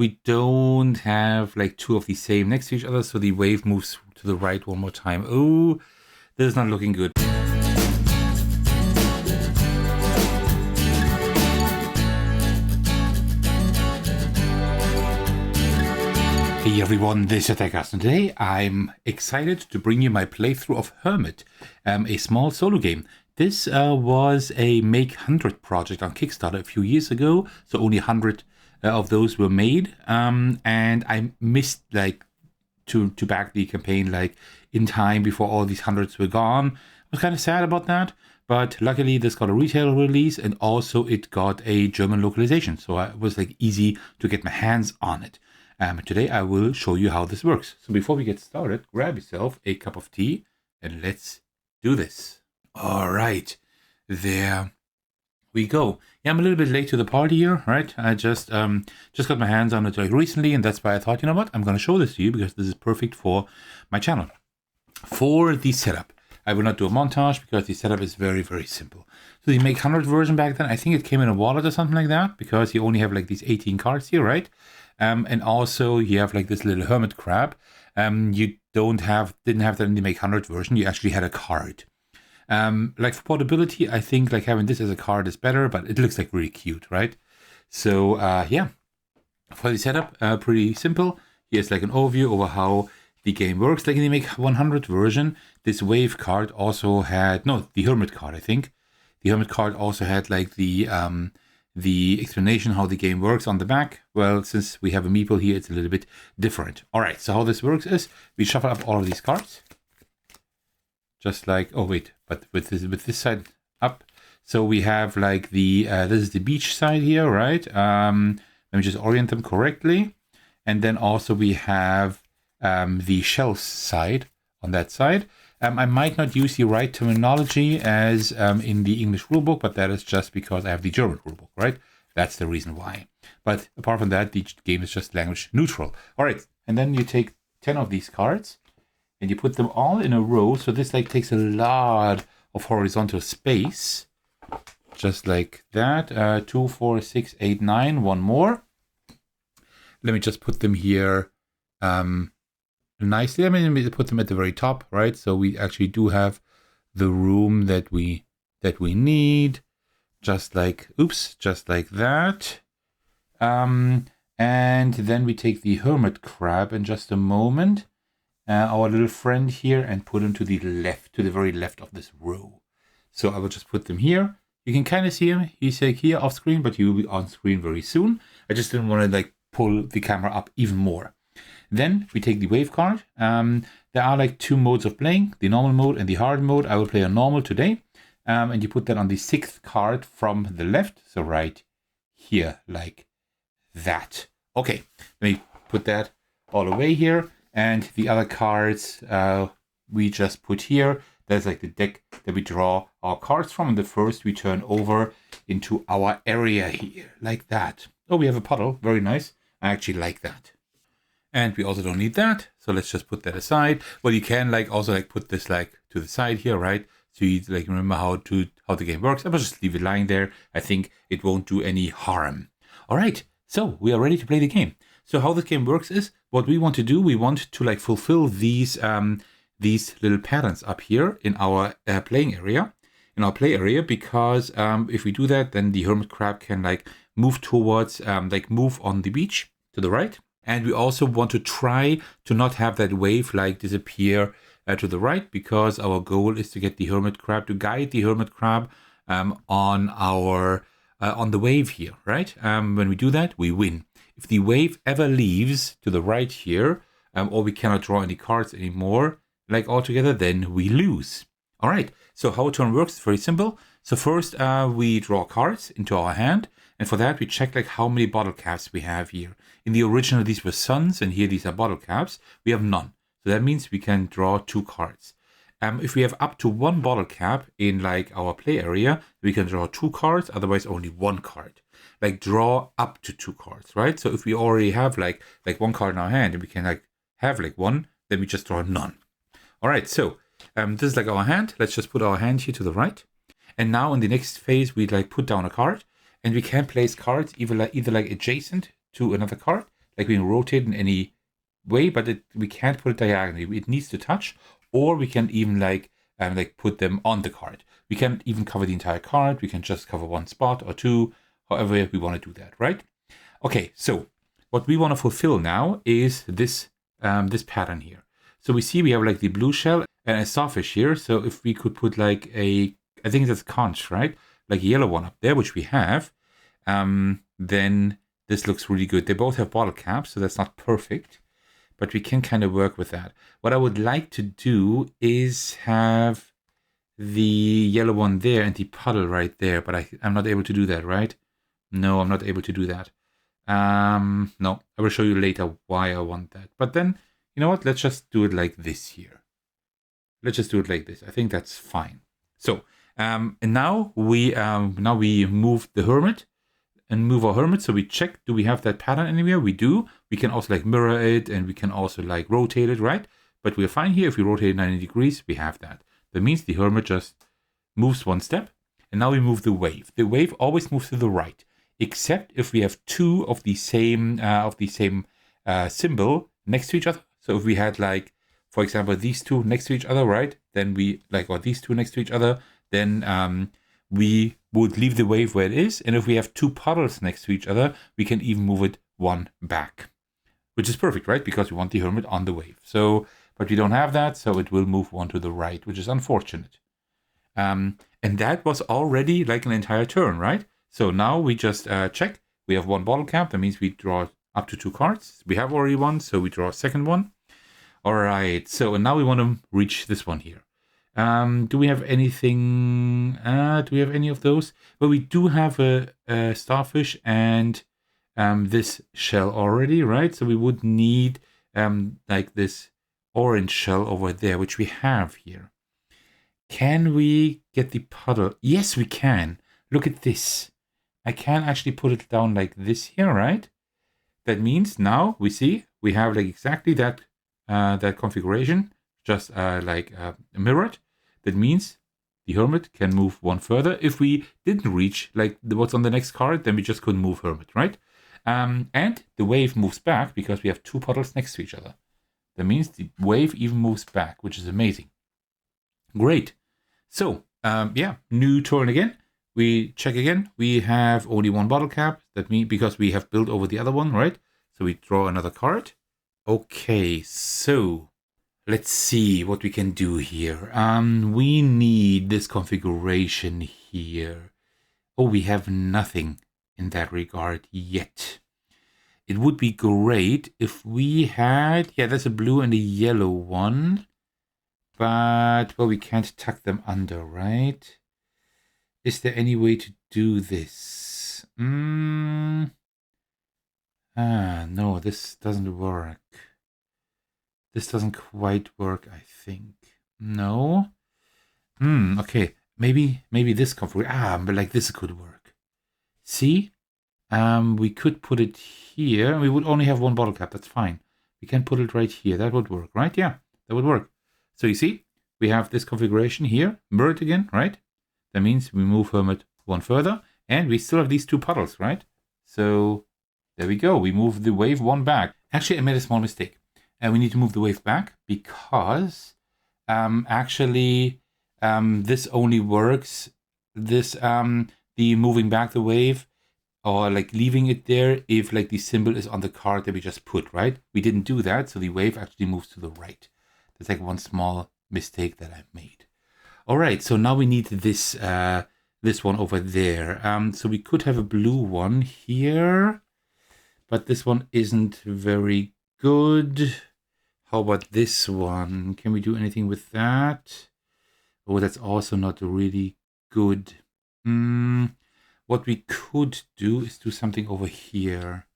we don't have like two of the same next to each other, so the wave moves to the right one more time. Oh, this is not looking good. Hey everyone, this is Thecos, and today I'm excited to bring you my playthrough of Hermit, a small solo game. This was a Make 100 project on Kickstarter a few years ago, so only 100 of those were made, and I missed like to back the campaign like in time before all these hundreds were gone. I was kind of sad about that, but luckily this got a retail release and also it got a German localization, so it was like easy to get my hands on it. Today I will show you how this works. So before we get started, grab yourself a cup of tea and let's do this. All right, there we go. Yeah, I'm a little bit late to the party here, right? I just got my hands on it like recently, and that's why I thought, you know what, I'm going to show this to you because this is perfect for my channel. For the setup, I will not do a montage because the setup is very, very simple. So the Make 100 version back then, I think it came in a wallet or something like that, because you only have like these 18 cards here, right? And also you have like this little hermit crab. You didn't have that in the Make 100 version. You actually had a card. Like for portability, I think like having this as a card is better, but it looks like really cute, right? So yeah, for the setup, pretty simple. Here's like an overview over how the game works. Like in the Make 100 version, this wave card also had, no, the hermit card, I think. The hermit card also had like the explanation how the game works on the back. Well, since we have a meeple here, it's a little bit different. All right, so how this works is we shuffle up all of these cards. Just like, oh wait, but with this side up. So we have like the, this is the beach side here, right? Let me just orient them correctly. And then also we have the shells side on that side. I might not use the right terminology as in the English rulebook, but that is just because I have the German rulebook, right? That's the reason why. But apart from that, the game is just language neutral. All right, and then you take 10 of these cards and you put them all in a row. So this like takes a lot of horizontal space, just like that. 2, 4, 6, 8, 9, one more. Let me just put them here nicely. I mean, put them at the very top, right? So we actually do have the room that we need, just like, oops, just like that. And then we take the hermit crab in just a moment, our little friend here, and put him to the left, to the very left of this row. So I will just put them here. You can kind of see him. He's like here off screen, but he will be on screen very soon. I just didn't want to like pull the camera up even more. Then we take the wave card. There are like two modes of playing, the normal mode and the hard mode. I will play on normal today. And you put that on the 6th card from the left. So right here, like that. Okay, let me put that all away here. And the other cards we just put here. That's like the deck that we draw our cards from. And the first we turn over into our area here, like that. Oh, we have a puddle. Very nice. I actually like that. And we also don't need that, so let's just put that aside. Well, you can like also like put this like to the side here, right? So you like remember how the game works. I will just leave it lying there. I think it won't do any harm. All right, so we are ready to play the game. So how this game works is what we want to do. We want to like fulfill these little patterns up here in our playing area, in our play area, because if we do that, then the hermit crab can like move towards move on the beach to the right. And we also want to try to not have that wave like disappear to the right, because our goal is to get the hermit crab, to guide the hermit crab on the wave here, right? When we do that, we win. If the wave ever leaves to the right here, or we cannot draw any cards anymore, like altogether, then we lose. All right, so how a turn works is very simple. So first we draw cards into our hand. And for that, we check like how many bottle caps we have here. In the original, these were suns, and here these are bottle caps. We have none. So that means we can draw 2 cards. If we have up to 1 bottle cap in like our play area, we can draw 2 cards, otherwise only 1 card. Like draw up to 2 cards, right? So if we already have like 1 card in our hand and we can like have like 1, then we just draw none. All right, so this is like our hand. Let's just put our hand here to the right. And now in the next phase, we like put down a card. And we can place cards either like adjacent to another card, like we can rotate in any way, but we can't put it diagonally. It needs to touch, or we can even like put them on the card. We can't even cover the entire card. We can just cover one spot or two, however we want to do that, right? Okay, so what we want to fulfill now is this this pattern here. So we see we have like the blue shell and a starfish here. So if we could put like I think that's conch, right? Like a yellow one up there, which we have, then this looks really good. They both have bottle caps, so that's not perfect, but we can kind of work with that. What I would like to do is have the yellow one there and the puddle right there, but I'm not able to do that, right? No, I'm not able to do that. No, I will show you later why I want that. But then, you know what? Let's just do it like this here. Let's just do it like this. I think that's fine. So, and now we move the hermit and move our hermit. So we check, do we have that pattern anywhere? We do. We can also like mirror it, and we can also like rotate it, right? But we're fine here. If we rotate 90 degrees, we have that. That means the hermit just moves one step. And now we move the wave. The wave always moves to the right, except if we have two of the same symbol next to each other. So if we had like, for example, these two next to each other, right? Then we like, or these two next to each other, then we would leave the wave where it is. And if we have two puddles next to each other, we can even move it one back, which is perfect, right? Because we want the hermit on the wave. So, but we don't have that, so it will move one to the right, which is unfortunate. And that was already like an entire turn, right? So now we just check. We have one bottle cap. That means we draw up to two cards. We have already one, so we draw a second one. All right. So and now we want to reach this one here. Do we have anything? Do we have any of those? Well, we do have a starfish and this shell already, right? So we would need like this orange shell over there, which we have here. Can we get the puddle? Yes, we can. Look at this. I can actually put it down like this here, right? That means now we see we have like exactly that that configuration, just like mirrored. That means the hermit can move one further. If we didn't reach like what's on the next card, then we just couldn't move hermit, right? And the wave moves back because we have two puddles next to each other. That means the wave even moves back, which is amazing. Great. So, yeah, new turn again. We check again. We have only one bottle cap. That means because we have built over the other one, right? So we draw another card. Okay, so let's see what we can do here. We need this configuration here. Oh, we have nothing in that regard yet. It would be great if we had, yeah, there's a blue and a yellow one. But, well, we can't tuck them under, right? Is there any way to do this? No, this doesn't work. This doesn't quite work, I think. No? Okay. Maybe this configuration. But like this could work. See? We could put it here. We would only have one bottle cap. That's fine. We can put it right here. That would work, right? Yeah, that would work. So you see, we have this configuration here, mirrored again, right? That means we move hermit one further, and we still have these two puddles, right? So there we go. We move the wave one back. Actually, I made a small mistake. And we need to move the wave back because this only works, the moving back the wave or like leaving it there if like the symbol is on the card that we just put, right? We didn't do that, so the wave actually moves to the right. That's like one small mistake that I made. All right, so now we need this this one over there. So we could have a blue one here, but this one isn't very good. How about this one? Can we do anything with that? Oh, that's also not really good. What we could do is do something over here.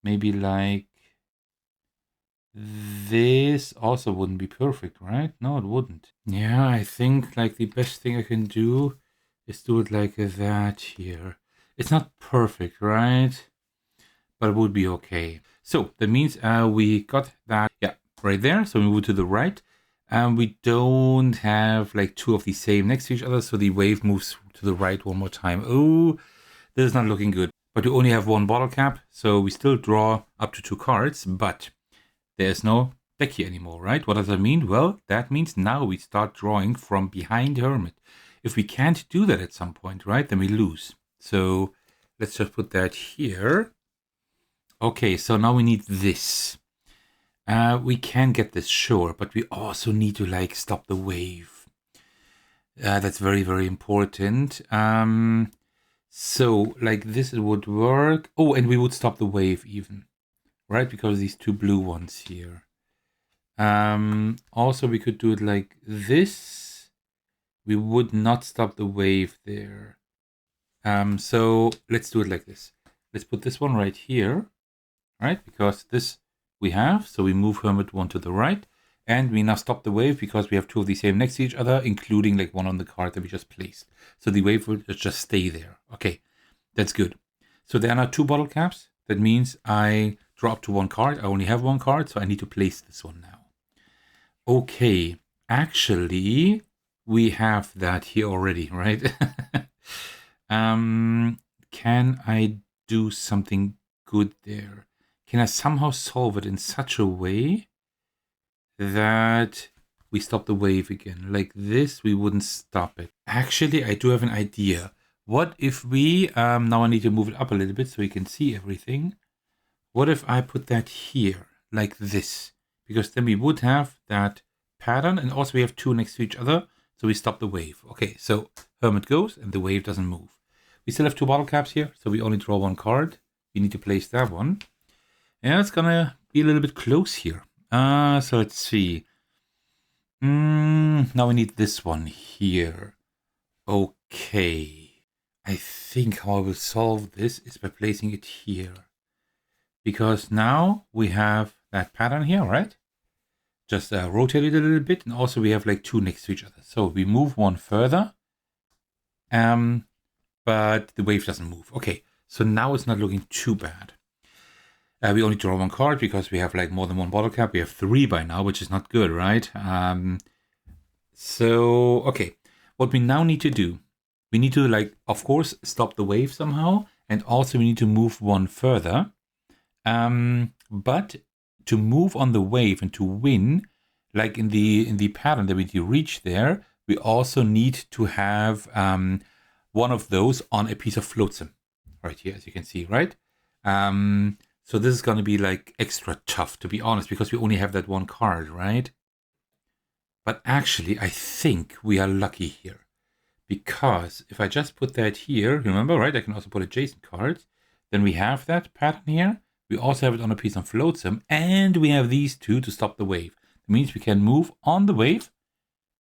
Maybe like this also wouldn't be perfect, right? No, it wouldn't. Yeah, I think like the best thing I can do is do it like that here. It's not perfect, right? But it would be okay. So that means we got that, yeah, right there. So we move to the right. And we don't have like two of the same next to each other. So the wave moves to the right one more time. Oh, this is not looking good. But we only have one bottle cap, so we still draw up to 2 cards, but there's no decky anymore, right? What does that mean? Well, that means now we start drawing from behind Hermit. If we can't do that at some point, right, then we lose. So let's just put that here. Okay, so now we need this. We can get this, sure, but we also need to like stop the wave. That's very, very important. So like this it would work. Oh, and we would stop the wave even, right? Because these 2 blue ones here. Also we could do it like this. We would not stop the wave there. So let's do it like this. Let's put this one right here, right? Because this we have, so we move Hermit 1 to the right, and we now stop the wave because we have 2 of these same next to each other, including like one on the card that we just placed. So the wave will just stay there. Okay, that's good. So there are now 2 bottle caps. That means I draw up to 1 card. I only have 1 card, so I need to place this one now. Okay, actually, we have that here already, right? Can I do something good there? Can I somehow solve it in such a way that we stop the wave again? Like this, we wouldn't stop it. Actually, I do have an idea. What if we, now I need to move it up a little bit so you can see everything. What if I put that here, like this? Because then we would have that pattern, and also we have 2 next to each other, so we stop the wave. Okay, so Hermit goes, and the wave doesn't move. We still have 2 bottle caps here, so we only draw 1 card. We need to place that one. Yeah, it's gonna be a little bit close here. So let's see. Now we need this one here. Okay. I think how I will solve this is by placing it here. Because now we have that pattern here, right? Just rotate it a little bit, and also we have like 2 next to each other. So we move 1 further, but the wave doesn't move. Okay, so now it's not looking too bad. We only draw 1 card because we have like more than 1 bottle cap. We have 3 by now, which is not good, right? So, okay, what we now need to do, we need to like, of course, stop the wave somehow, and also we need to move 1 further. But to move on the wave and to win, like in the pattern that we need to reach there, we also need to have one of those on a piece of float sim right here, as you can see, right? So this is going to be like extra tough, to be honest, because we only have that 1 card, right? But actually, I think we are lucky here. Because if I just put that here, remember, right? I can also put adjacent cards. Then we have that pattern here. We also have it on a piece of float sim. And we have these 2 to stop the wave. That means we can move on the wave.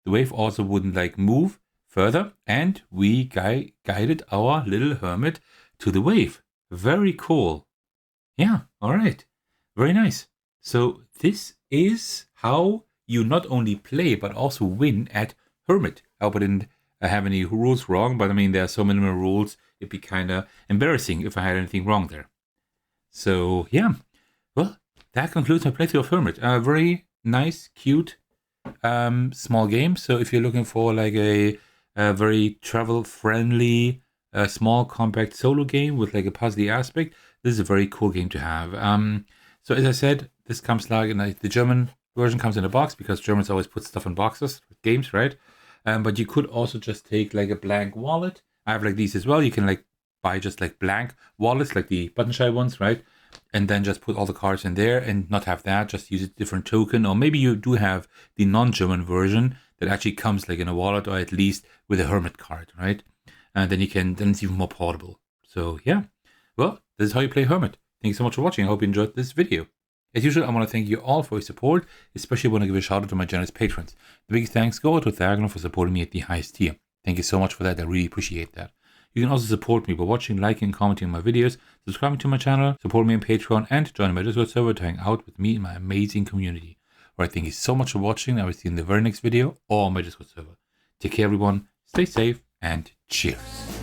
The wave also wouldn't like move further. And we guided our little Hermit to the wave. Very cool. Yeah, all right. Very nice. So this is how you not only play, but also win at Hermit. I hope I didn't have any rules wrong, but I mean, there are so many rules. It'd be kind of embarrassing if I had anything wrong there. So, yeah. Well, that concludes my playthrough of Hermit. A very nice, cute, small game. So if you're looking for like a very travel-friendly, small, compact solo game with like a puzzly aspect, this is a very cool game to have. So as I said, this comes like the German version comes in a box because Germans always put stuff in boxes with games, right? But you could also just take like a blank wallet. I have like these as well. You can like buy just like blank wallets, like the button shy ones, right? And then just put all the cards in there and not have that. Just use a different token, or maybe you do have the non-German version that actually comes like in a wallet, or at least with a Hermit card, right? And then then it's even more portable. So yeah, well, this is how you play Hermit. Thank you so much for watching. I hope you enjoyed this video. As usual, I want to thank you all for your support, especially when I give a shout out to my generous patrons. The biggest thanks go to Thecos for supporting me at the highest tier. Thank you so much for that. I really appreciate that. You can also support me by watching, liking, and commenting on my videos, subscribing to my channel, support me on Patreon, and joining my Discord server to hang out with me and my amazing community. Alright, thank you so much for watching. I will see you in the very next video or on my Discord server. Take care, everyone. Stay safe, and cheers.